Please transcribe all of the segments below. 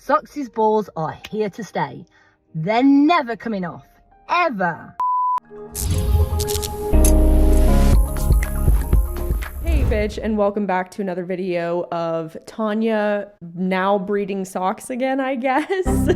Socks's balls are here to stay. They're never coming off. Ever. Hey bitch, and welcome back to another video of Tanya now breeding socks again, I guess.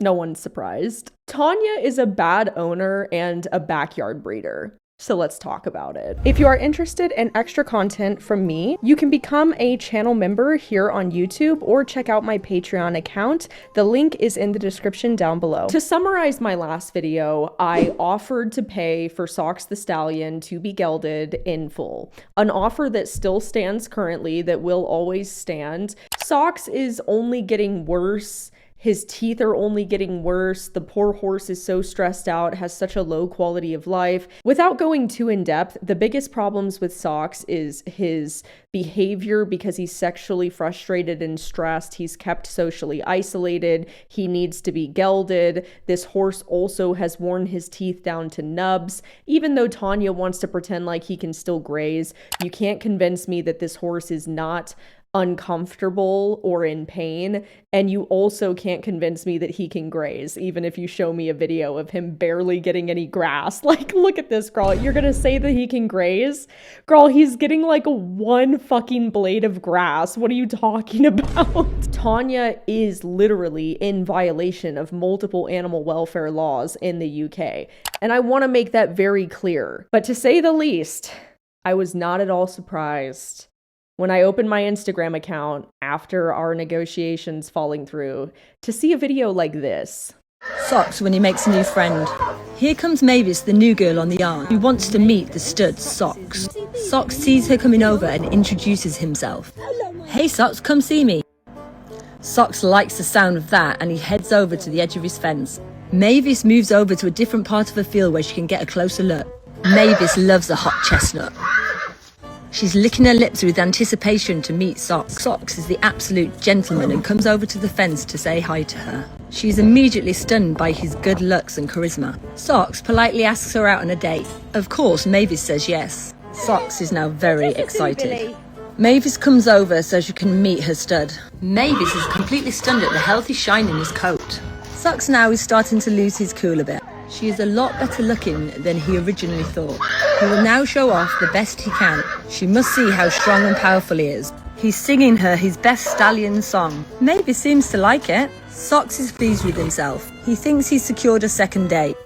No one's surprised. Tanya is a bad owner and a backyard breeder. So let's talk about it. If you are interested in extra content from me, you can become a channel member here on YouTube or check out my Patreon account. The link is in the description down below. To summarize my last video, I offered to pay for Socks the Stallion to be gelded in full. An offer that still stands currently, that will always stand. Socks is only getting worse. His teeth are only getting worse. The poor horse is so stressed out, has such a low quality of life. Without going too in depth, the biggest problems with Socks is his behavior because he's sexually frustrated and stressed. He's kept socially isolated. He needs to be gelded. This horse also has worn his teeth down to nubs. Even though Tanya wants to pretend like he can still graze, you can't convince me that this horse is not uncomfortable or in pain, and you also can't convince me that he can graze, even if you show me a video of him barely getting any grass. Like, look at this, girl. You're gonna say that he can graze? Girl, he's getting like one fucking blade of grass. What are you talking about? Tanya is literally in violation of multiple animal welfare laws in the UK, and I want to make that very clear. But to say the least, I was not at all surprised when I opened my Instagram account after our negotiations falling through to see a video like this. Socks when he makes a new friend. Here comes Mavis, the new girl on the yard, who wants to meet the stud Socks. Socks sees her coming over and introduces himself. Hey Socks, come see me. Socks likes the sound of that and he heads over to the edge of his fence. Mavis moves over to a different part of the field where she can get a closer look. Mavis loves a hot chestnut. She's licking her lips with anticipation to meet Socks. Socks is the absolute gentleman and comes over to the fence to say hi to her. She's immediately stunned by his good looks and charisma. Socks politely asks her out on a date. Of course, Mavis says yes. Socks is now very excited. Mavis comes over so she can meet her stud. Mavis is completely stunned at the healthy shine in his coat. Socks now is starting to lose his cool a bit. She is a lot better looking than he originally thought. He will now show off the best he can. She must see how strong and powerful he is. He's singing her his best Stallion song. Mavis seems to like it. Socks is pleased with himself. He thinks he's secured a second date.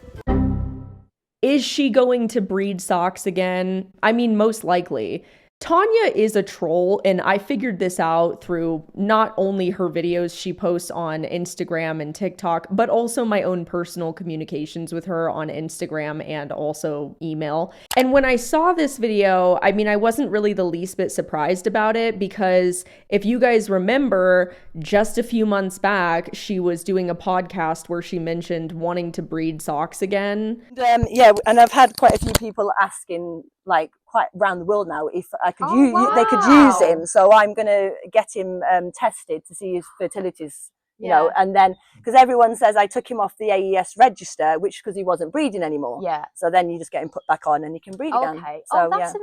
Is she going to breed Socks again? I mean, most likely. Tanya is a troll, and I figured this out through not only her videos she posts on Instagram and TikTok, but also my own personal communications with her on Instagram and also email. And when I saw this video, I mean, I wasn't really the least bit surprised about it because if you guys remember, just a few months back, she was doing a podcast where she mentioned wanting to breed Socks again. Yeah, and I've had quite a few people asking, like, quite around the world now, if I could they could use him. So I'm going to get him tested to see his fertilities, you know, and then because everyone says I took him off the AES register, which because he wasn't breeding anymore. Yeah. So then you just get him put back on and he can breed again. Okay. So that's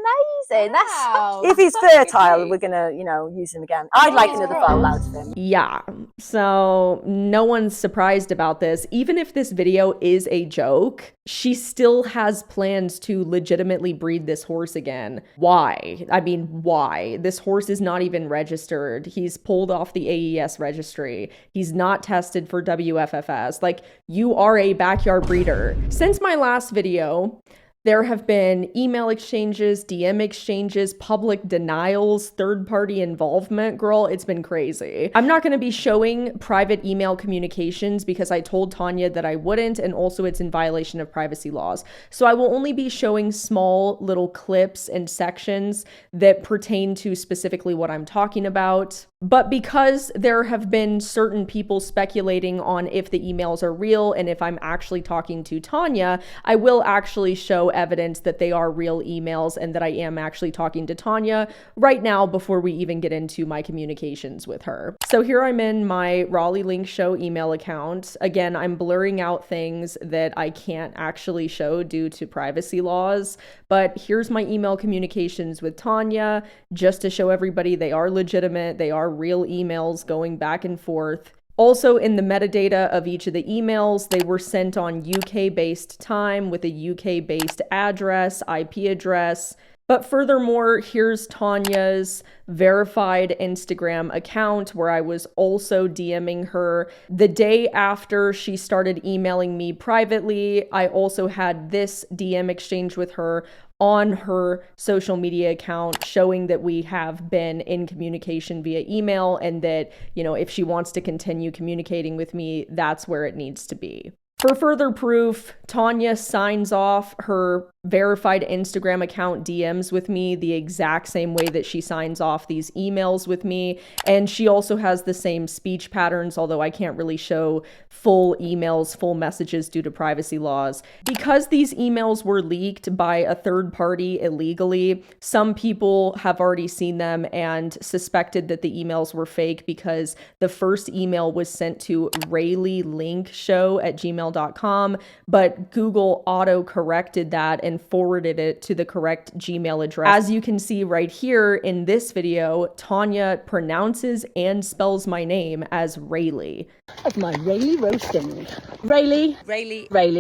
amazing. Wow. If he's fertile, we're going to, you know, use him again. I'd like another foal out of him. Yeah. So no one's surprised about this. Even if this video is a joke, she still has plans to legitimately breed this horse again. Why? I mean, why? This horse is not even registered. He's pulled off the AES registry. He's not tested for WFFS. Like, you are a backyard breeder. Since my last video, there have been email exchanges, DM exchanges, public denials, third-party involvement. Girl, it's been crazy. I'm not going to be showing private email communications because I told Tanya that I wouldn't, and also it's in violation of privacy laws. So I will only be showing small little clips and sections that pertain to specifically what I'm talking about. But because there have been certain people speculating on if the emails are real and if I'm actually talking to Tanya, I will actually show evidence that they are real emails and that I am actually talking to Tanya right now before we even get into my communications with her. So here I'm in my raleighlinkshow email account. Again, I'm blurring out things that I can't actually show due to privacy laws, but here's my email communications with Tanya just to show everybody they are legitimate, they are real emails going back and forth. Also, in the metadata of each of the emails, they were sent on UK-based time with a UK-based address, IP address. But furthermore, here's Tanya's verified Instagram account where I was also DMing her. The day after she started emailing me privately, I also had this DM exchange with her on her social media account showing that we have been in communication via email and that, you know, if she wants to continue communicating with me, that's where it needs to be. For further proof, Tanya signs off her verified Instagram account DMs with me the exact same way that she signs off these emails with me. And she also has the same speech patterns, although I can't really show full emails, full messages due to privacy laws. Because these emails were leaked by a third party illegally, some people have already seen them and suspected that the emails were fake because the first email was sent to raleighlinkshow@gmail.com, but Google auto-corrected that and forwarded it to the correct Gmail address. As you can see right here in this video, Tanya pronounces and spells my name as Raleigh. Of my Raleigh roasting. Raleigh,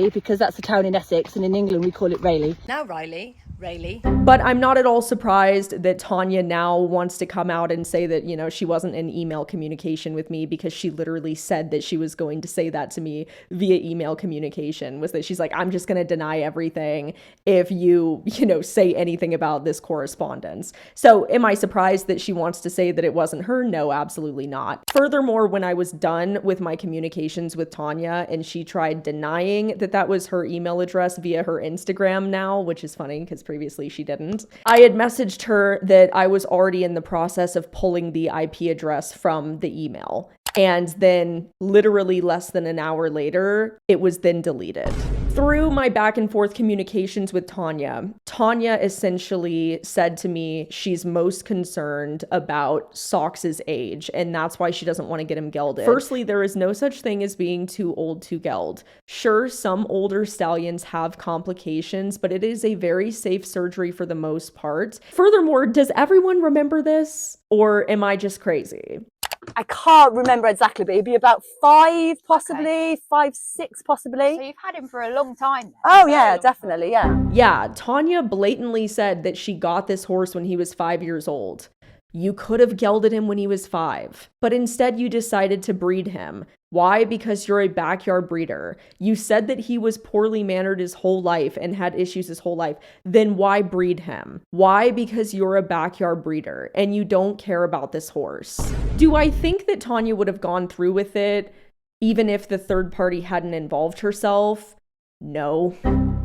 because that's a town in Essex, and in England we call it Raleigh. Now Raleigh. But I'm not at all surprised that Tanya now wants to come out and say that, you know, she wasn't in email communication with me, because she literally said that she was going to say that to me via email communication, was that she's like, I'm just going to deny everything if you know, say anything about this correspondence. So am I surprised that she wants to say that it wasn't her? No, absolutely not. Furthermore, when I was done with my communications with Tanya and she tried denying that that was her email address via her Instagram now, which is funny because previously she didn't, I had messaged her that I was already in the process of pulling the IP address from the email. And then literally less than an hour later, it was then deleted. Through my back and forth communications with Tanya, Tanya essentially said to me she's most concerned about Socks's age, and that's why she doesn't want to get him gelded. Firstly, there is no such thing as being too old to geld. Sure, some older stallions have complications, but it is a very safe surgery for the most part. Furthermore, does everyone remember this? Or am I just crazy? I can't remember exactly, but it'd be about 5, possibly, 5, 6, possibly. So you've had him for a long time then. Oh yeah, definitely, yeah. Yeah, Tanya blatantly said that she got this horse when he was 5 years old. You could have gelded him when he was 5, but instead you decided to breed him. Why? Because you're a backyard breeder. You said that he was poorly mannered his whole life and had issues his whole life. Then why breed him? Why? Because you're a backyard breeder and you don't care about this horse. Do I think that Tanya would have gone through with it even if the third party hadn't involved herself? No.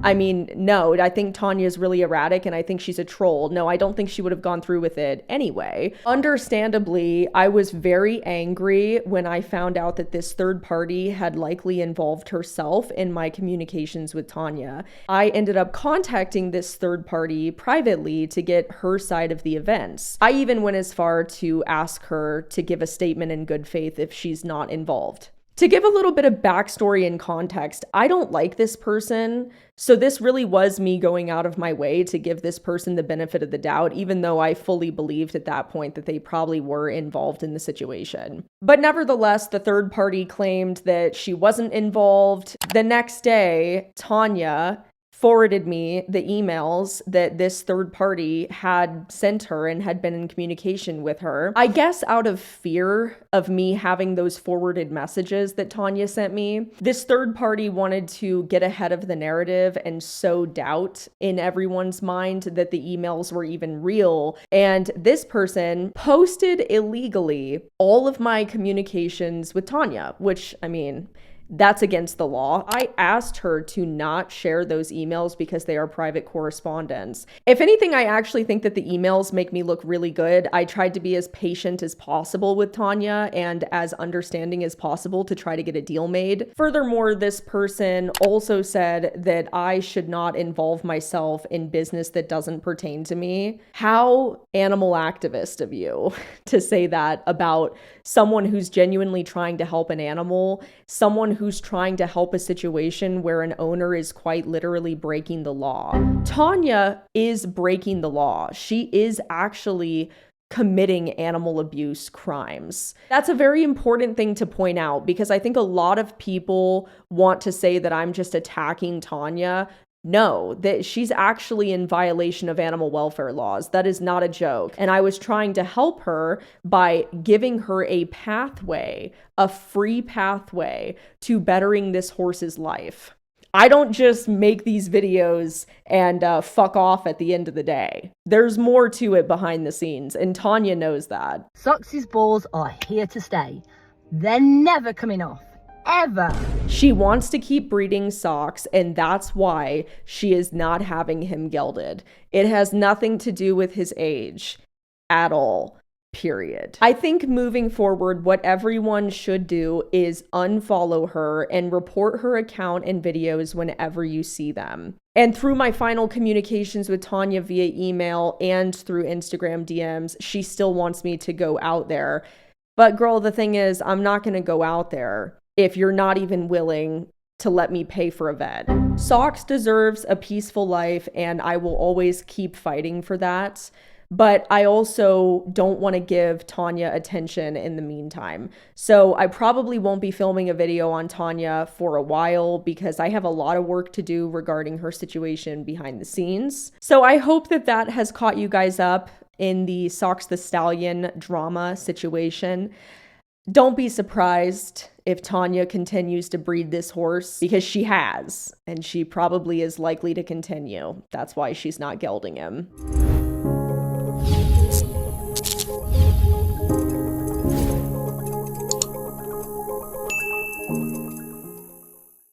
I mean, no, I think Tanya's really erratic and I think she's a troll. No, I don't think she would have gone through with it anyway. Understandably, I was very angry when I found out that this third party had likely involved herself in my communications with Tanya. I ended up contacting this third party privately to get her side of the events. I even went as far to ask her to give a statement in good faith if she's not involved. To give a little bit of backstory and context, I don't like this person, so this really was me going out of my way to give this person the benefit of the doubt, even though I fully believed at that point that they probably were involved in the situation. But nevertheless, the third party claimed that she wasn't involved. The next day, Tanya forwarded me the emails that this third party had sent her and had been in communication with her. I guess out of fear of me having those forwarded messages that Tanya sent me, this third party wanted to get ahead of the narrative and sow doubt in everyone's mind that the emails were even real. And this person posted illegally all of my communications with Tanya, which, I mean, that's against the law. I asked her to not share those emails because they are private correspondence. If anything, I actually think that the emails make me look really good. I tried to be as patient as possible with Tanya and as understanding as possible to try to get a deal made. Furthermore, this person also said that I should not involve myself in business that doesn't pertain to me. How animal activist of you to say that about someone who's genuinely trying to help an animal, someone who's trying to help a situation where an owner is quite literally breaking the law. Tanya is breaking the law. She is actually committing animal abuse crimes. That's a very important thing to point out because I think a lot of people want to say that I'm just attacking Tanya. No, that she's actually in violation of animal welfare laws. That is not a joke. And I was trying to help her by giving her a pathway, a free pathway to bettering this horse's life. I don't just make these videos and fuck off at the end of the day. There's more to it behind the scenes, and Tanya knows that. Socks's balls are here to stay. They're never coming off. Ever. She wants to keep breeding Socks, and that's why she is not having him gelded. It has nothing to do with his age at all. Period. I think moving forward, what everyone should do is unfollow her and report her account and videos whenever you see them. And through my final communications with Tanya via email and through Instagram DMs, she still wants me to go out there. But girl, the thing is, I'm not going to go out there if you're not even willing to let me pay for a vet. Socks deserves a peaceful life, and I will always keep fighting for that. But I also don't want to give Tanya attention in the meantime. So I probably won't be filming a video on Tanya for a while because I have a lot of work to do regarding her situation behind the scenes. So I hope that that has caught you guys up in the Socks the Stallion drama situation. Don't be surprised if Tanya continues to breed this horse because she has, and she probably is likely to continue. That's why she's not gelding him.